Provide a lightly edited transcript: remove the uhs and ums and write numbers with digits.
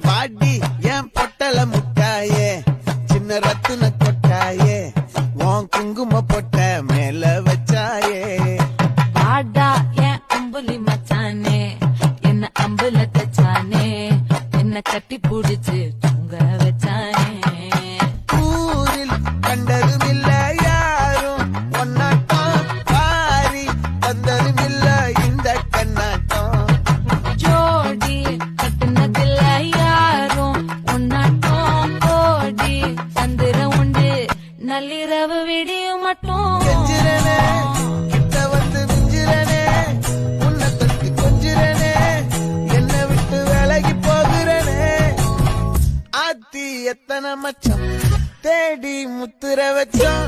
பாடி என் பொட்டல முட்டாயே சின்ன ரத்தின கொட்டாயே உன் குங்கும பொட்ட மேல வச்சாயே பாடா என் அம்புலி மச்சானே என்ன அம்புல தச்சானே என்ன கட்டி புடிச்சு தூங்க வச்சானே ஊரில் கண்டதும் இல்ல யாரும் ஒன்னாட்டம் பாரி தந்ததும் இல்ல இந்த கண்ணாட்டம் ஜோடி கட்டுனதில்ல யாரும் உன்னாட்டம் கோடி தந்திரம் உண்டு நள்ளிரவு விடியும் மட்டும் கெஞ்சிரனே கிட்ட வந்து மிஞ்சிரனே உன்னை தொட்டு கொஞ்சிரனே என்னை விட்டு விலகி போகிறனே ஆத்தி எத்தனை மச்சம் தேடி முத்துற வச்சோம்